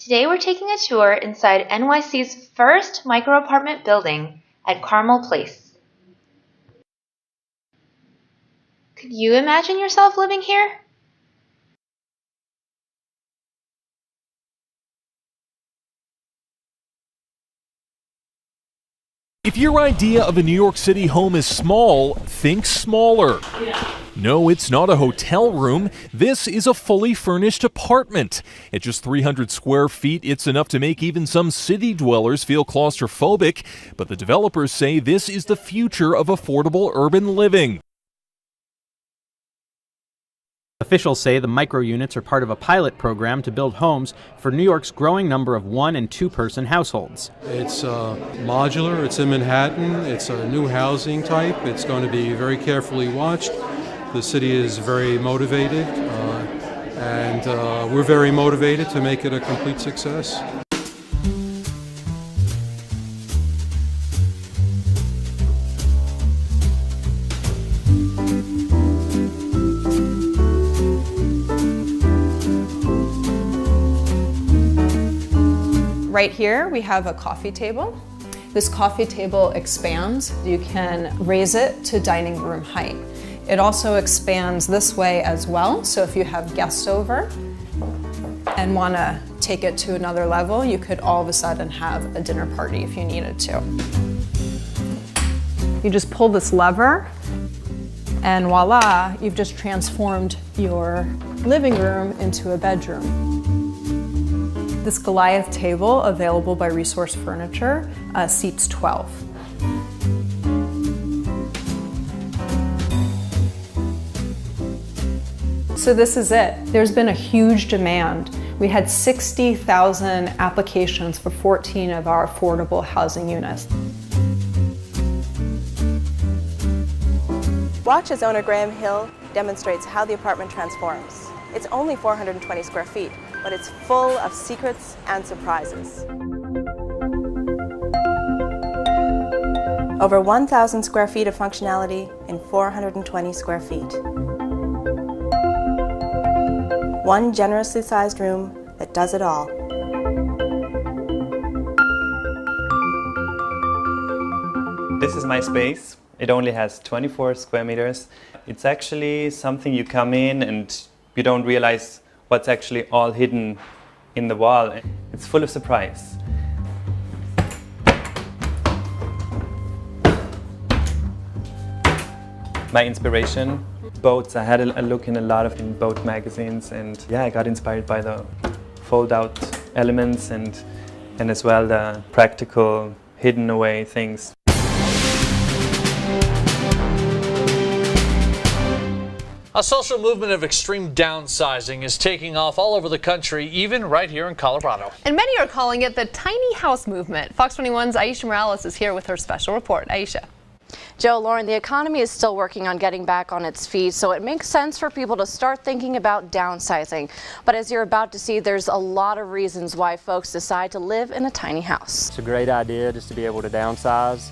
Today we're taking a tour inside NYC's first micro-apartment building at Carmel Place. Could you imagine yourself living here? If your idea of a New York City home is small, think smaller. No, it's not a hotel room. This is a fully furnished apartment. At just 300 square feet, it's enough to make even some city dwellers feel claustrophobic. But the developers say this is the future of affordable urban living. Officials say the micro units are part of a pilot program to build homes for New York's growing number of 1- and 2-person households. It's modular, it's in Manhattan, it's a new housing type, it's going to be very carefully watched. The city is very motivated, and we're very motivated to make it a complete success. Right here we have a coffee table. This coffee table expands. You can raise it to dining room height. It also expands this way as well, so if you have guests over and want to take it to another level, you could all of a sudden have a dinner party if you needed to. You just pull this lever and voila, you've just transformed your living room into a bedroom. This Goliath table, available by Resource Furniture, seats 12. So this is it. There's been a huge demand. We had 60,000 applications for 14 of our affordable housing units. Watch as owner Graham Hill demonstrates how the apartment transforms. It's only 420 square feet, but it's full of secrets and surprises. Over 1,000 square feet of functionality in 420 square feet. One generously sized room that does it all. This is my space. It only has 24 square meters. It's actually something you come in and you don't realize what's actually all hidden in the wall. It's full of surprise. My inspiration, boats. I had a look in a lot of boat magazines, and yeah, I got inspired by the fold-out elements and as well the practical, hidden away things. A social movement of extreme downsizing is taking off all over the country, even right here in Colorado. And many are calling it the tiny house movement. Fox 21's Aisha Morales is here with her special report. Aisha. Joe, Lauren, the economy is still working on getting back on its feet, so it makes sense for people to start thinking about downsizing. But as you're about to see, there's a lot of reasons why folks decide to live in a tiny house. It's a great idea just to be able to downsize.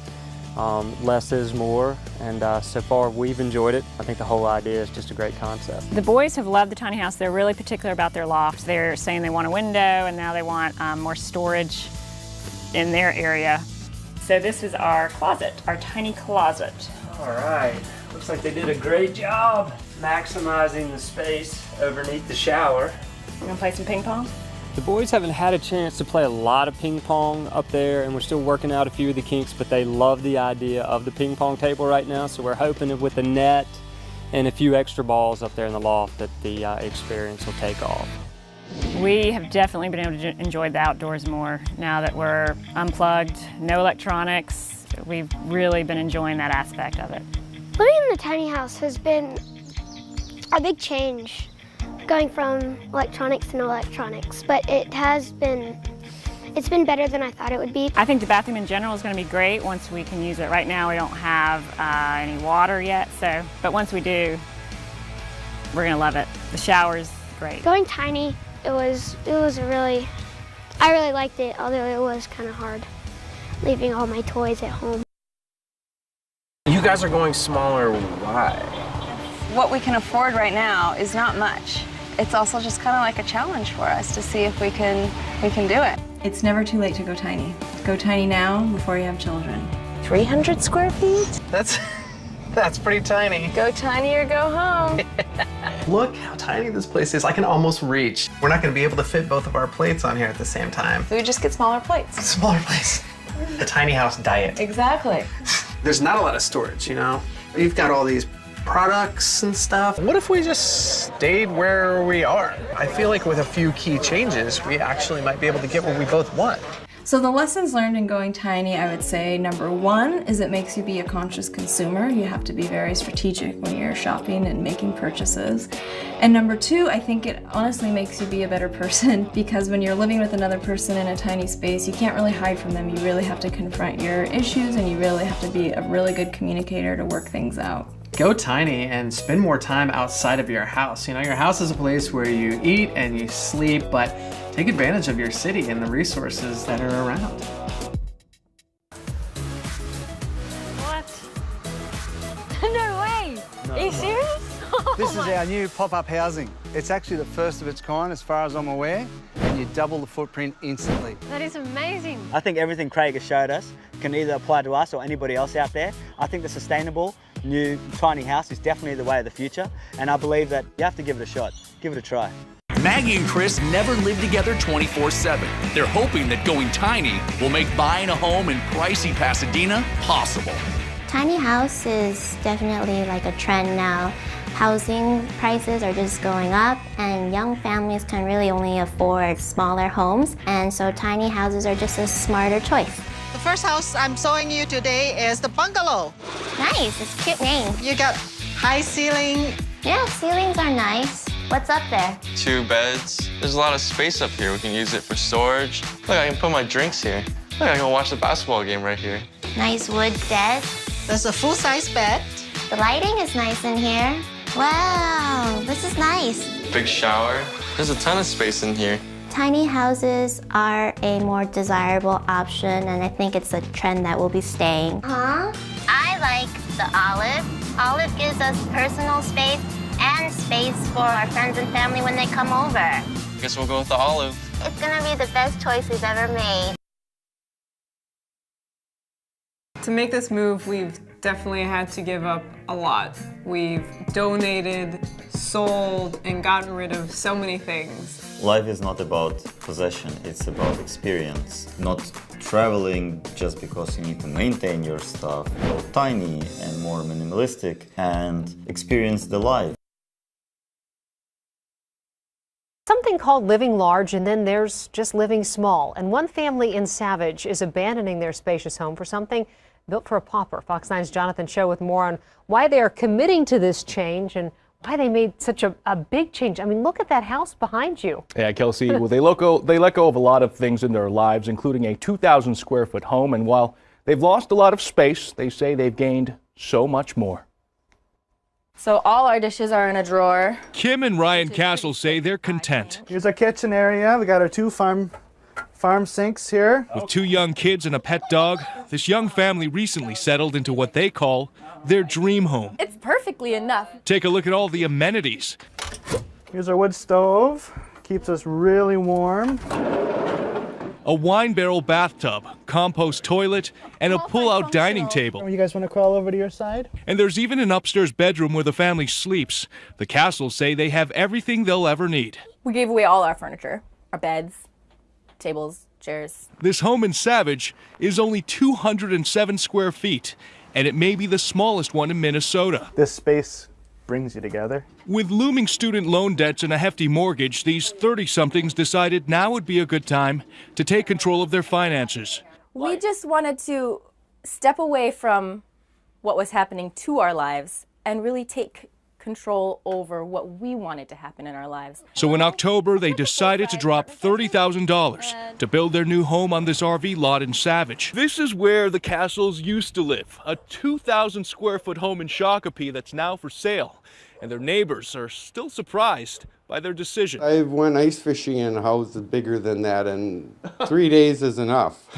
Less is more, and so far we've enjoyed it. I think the whole idea is just a great concept. The boys have loved the tiny house. They're really particular about their loft. They're saying they want a window, and now they want more storage in their area. So this is our closet, our tiny closet. All right, looks like they did a great job maximizing the space underneath the shower. You gonna play some ping pong? The boys haven't had a chance to play a lot of ping pong up there, and we're still working out a few of the kinks, but they love the idea of the ping pong table right now, so we're hoping that with the net and a few extra balls up there in the loft that the experience will take off. We have definitely been able to enjoy the outdoors more now that we're unplugged, no electronics. We've really been enjoying that aspect of it. Living in the tiny house has been a big change, going from electronics to no electronics, but it's been better than I thought it would be. I think the bathroom in general is going to be great once we can use it. Right now we don't have any water yet, but once we do, we're going to love it. The shower's great. Going tiny, I really liked it, although it was kind of hard leaving all my toys at home. You guys are going smaller, why? What we can afford right now is not much. it's also just kind of like a challenge for us to see if we can do it. It's never too late to go tiny. Go tiny now before you have children. 300 square feet? That's pretty tiny. Go tiny or go home. Look how tiny this place is. I can almost reach. We're not going to be able to fit both of our plates on here at the same time. So we just get smaller plates. Smaller plates. The tiny house diet. Exactly. There's not a lot of storage, you know? You've got all these products and stuff. What if we just stayed where we are? I feel like with a few key changes, we actually might be able to get what we both want. So the lessons learned in going tiny, I would say, number one is it makes you be a conscious consumer. You have to be very strategic when you're shopping and making purchases. And number two, I think it honestly makes you be a better person, because when you're living with another person in a tiny space, you can't really hide from them. You really have to confront your issues, and you really have to be a really good communicator to work things out. Go tiny and spend more time outside of your house. You know, your house is a place where you eat and you sleep, but take advantage of your city and the resources that are around. What? No way! Are you serious? This is our new pop-up housing. It's actually the first of its kind as far as I'm aware, and you double the footprint instantly. That is amazing. I think everything Craig has showed us can either apply to us or anybody else out there. I think the sustainable new tiny house is definitely the way of the future, and I believe that you have to give it a shot. Give it a try. Maggie and Chris never live together 24/7. They're hoping that going tiny will make buying a home in pricey Pasadena possible. Tiny house is definitely like a trend now. Housing prices are just going up, and young families can really only afford smaller homes, and so tiny houses are just a smarter choice. The first house I'm showing you today is the bungalow. Nice, it's a cute name. You got high ceiling. Yeah, ceilings are nice. What's up there? 2 beds. There's a lot of space up here. We can use it for storage. Look, I can put my drinks here. Look, I can watch the basketball game right here. Nice wood desk. There's a full-size bed. The lighting is nice in here. Wow, this is nice. Big shower. There's a ton of space in here. Tiny houses are a more desirable option, and I think it's a trend that will be staying. Huh? I like the Olive. Olive gives us personal space and space for our friends and family when they come over. I guess we'll go with the Olive. It's gonna be the best choice we've ever made. To make this move, we've definitely had to give up a lot. We've donated, sold, and gotten rid of so many things. Life is not about possession, it's about experience. Not traveling just because you need to maintain your stuff. Go tiny and more minimalistic and experience the life. Something called living large, and then there's just living small. And one family in Savage is abandoning their spacious home for something built for a pauper. Fox 9's Jonathan Cho with more on why they are committing to this change and why they made such a big change. I mean, look at that house behind you. Yeah, Kelsey, well, they let go of a lot of things in their lives, including a 2,000 square foot home. And while they've lost a lot of space, they say they've gained so much more. So all our dishes are in a drawer. Kim and Ryan Castle say they're content. Here's our kitchen area. We got our 2 farm sinks here. With 2 young kids and a pet dog, this young family recently settled into what they call their dream home. It's perfectly enough. Take a look at all the amenities. Here's our wood stove. Keeps us really warm. A wine barrel bathtub, compost toilet, and a pull-out dining table. You guys want to crawl over to your side? And there's even an upstairs bedroom where the family sleeps. The Castles say they have everything they'll ever need. We gave away all our furniture, our beds, tables, chairs. This home in Savage is only 207 square feet, and it may be the smallest one in Minnesota. This space brings you together. With looming student loan debts and a hefty mortgage, these 30-somethings decided now would be a good time to take control of their finances. We just wanted to step away from what was happening to our lives and really take control over what we wanted to happen in our lives. So in October, they decided to drop $30,000 to build their new home on this RV lot in Savage. This is where the Castles used to live, a 2,000 square foot home in Shakopee that's now for sale. And their neighbors are still surprised by their decision. I went ice fishing in a house bigger than that, and 3 days is enough.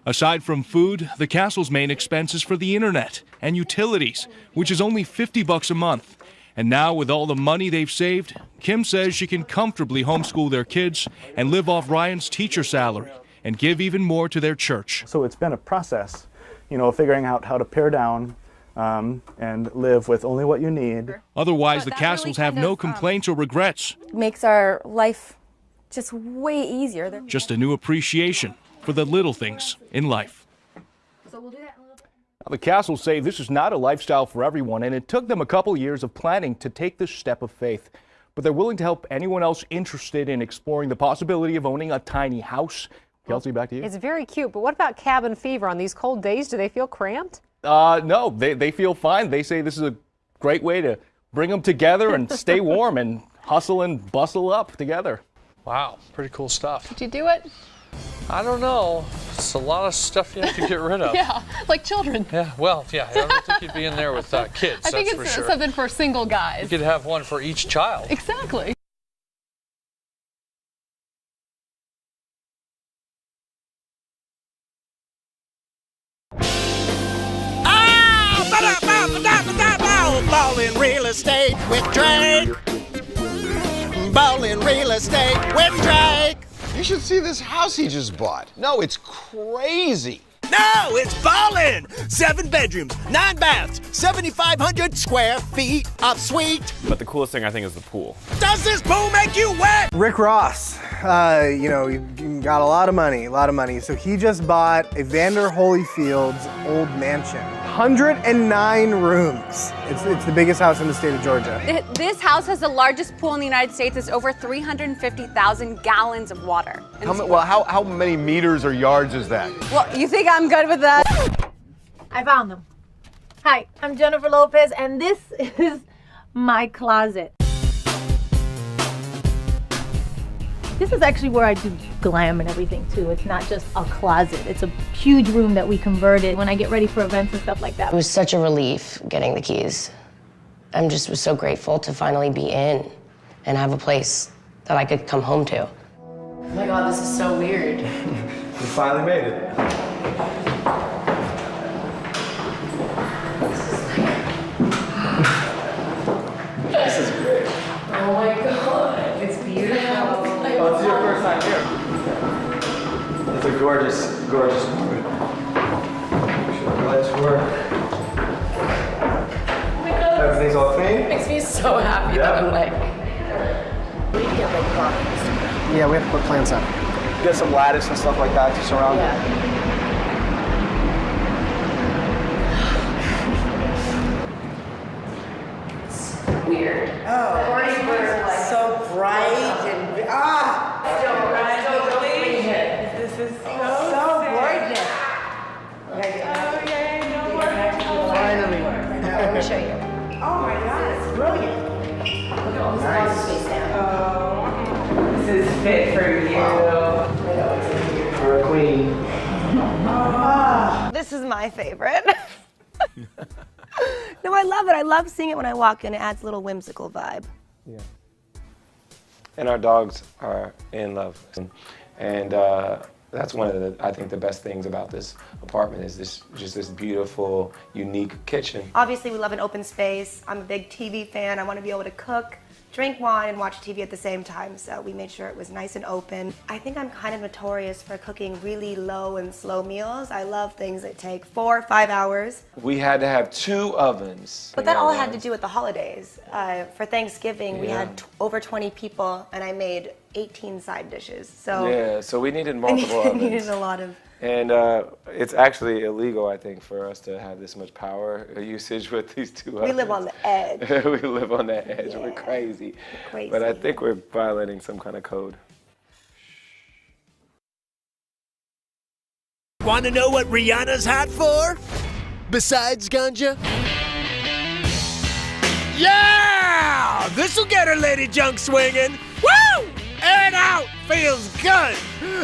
Aside from food, the Castle's main expense is for the internet and utilities, which is only $50 a month. And now, with all the money they've saved, Kim says she can comfortably homeschool their kids and live off Ryan's teacher salary and give even more to their church. So it's been a process, figuring out how to pare down and live with only what you need. Otherwise, the Castles have no complaints or regrets. Makes our life just way easier. Just a new appreciation for the little things in life. The Castles say this is not a lifestyle for everyone, and it took them a couple years of planning to take this step of faith. But they're willing to help anyone else interested in exploring the possibility of owning a tiny house. Kelsey, back to you. It's very cute, but what about cabin fever on these cold days? Do they feel cramped? No, they feel fine. They say this is a great way to bring them together and stay warm and hustle and bustle up together. Wow, pretty cool stuff. Did you do it? I don't know. It's a lot of stuff you have to get rid of. Yeah, like children. Yeah, well, yeah, I don't think you'd be in there with kids, I think that's it's for sure. something for single guys. You could have one for each child. Exactly. Ballin' real estate with Drake. Ballin' real estate with Drake. You should see this house he just bought. No, it's crazy. No, it's ballin'! 7 bedrooms, 9 baths, 7,500 square feet of suite. But the coolest thing I think is the pool. Does this pool make you wet? Rick Ross, he got a lot of money. So he just bought Evander Holyfield's old mansion. 109 rooms. It's the biggest house in the state of Georgia. This house has the largest pool in the United States. It's over 350,000 gallons of water. How many meters or yards is that? Well, you think I'm good with that? I found them. Hi, I'm Jennifer Lopez, and this is my closet. This is actually where I do glam and everything too. It's not just a closet. It's a huge room that we converted when I get ready for events and stuff like that. It was such a relief getting the keys. I'm just was so grateful to finally be in and have a place that I could come home to. Oh my God, this is so weird. You finally made it. This is great. Oh my God, it's beautiful. Oh, it's your first time here. It's a gorgeous, gorgeous moment. Let's work. Oh my God. Everything's all clean? Makes me so happy that I'm like, we need to get like properties. Yeah, we have to put plants up. Get some lattice and stuff like that to surround it. Weird. Oh, it's so bright and This is so gorgeous. Finally. Let me show you. Oh my God, it's brilliant. Look at all this nice space now. This is fit for you. For a queen. This is my favorite. No, I love it. I love seeing it when I walk in. It adds a little whimsical vibe. Yeah. And our dogs are in love. And that's one of I think the best things about this apartment is this beautiful, unique kitchen. Obviously, we love an open space. I'm a big TV fan. I want to be able to cook, drink wine, and watch TV at the same time, so we made sure it was nice and open. I think I'm kind of notorious for cooking really low and slow meals. I love things that take 4 or 5 hours. We had to have 2 ovens. But that all had to do with the holidays. For Thanksgiving, we Yeah. had over 20 people, and I made 18 side dishes. So Yeah, so we needed multiple I ovens. needed a lot of. And it's actually illegal, I think, for us to have this much power usage with these 2 ovens. We live on the edge. We live on that edge. We're crazy. Crazy. But I think we're violating some kind of code. Want to know what Rihanna's hot for? Besides ganja? Yeah! This'll get her lady junk swinging. Woo! Air it out. Feels good.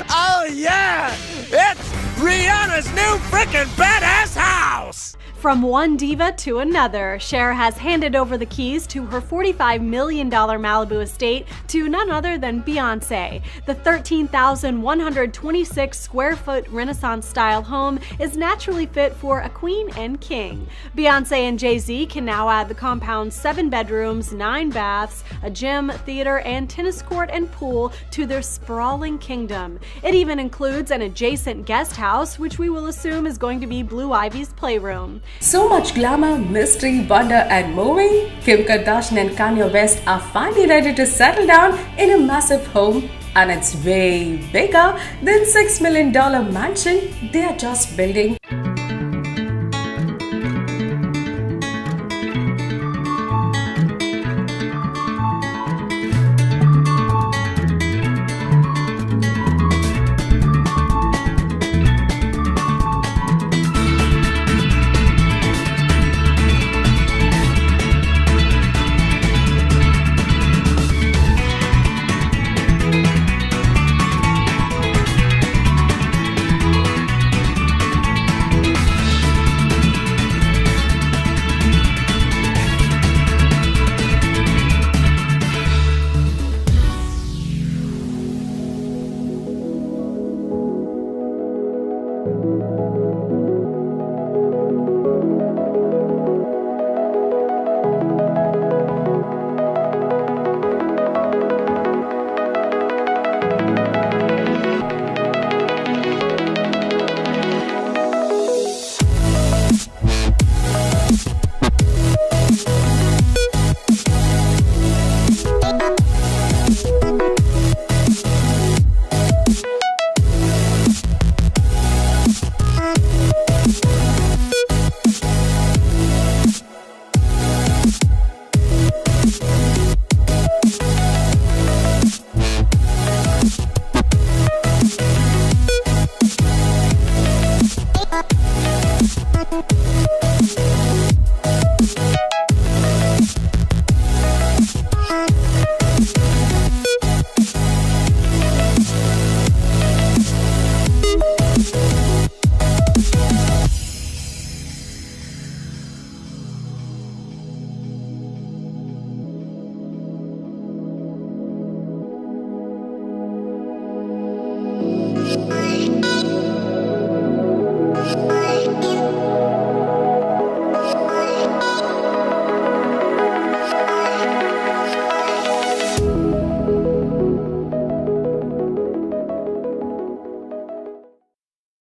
Oh yeah! It's Rihanna's new frickin' badass house. From one diva to another, Cher has handed over the keys to her $45 million Malibu estate to none other than Beyoncé. The 13,126 square foot Renaissance-style home is naturally fit for a queen and king. Beyoncé and Jay-Z can now add the compound's 7 bedrooms, 9 baths, a gym, theater, and tennis court and pool to their sprawling kingdom. It even includes an adjacent guest house, which we will assume is going to be Blue Ivy's playroom. So much glamour, mystery, wonder, and moving, Kim Kardashian and Kanye West are finally ready to settle down in a massive home, and it's way bigger than $6 million mansion they are just building.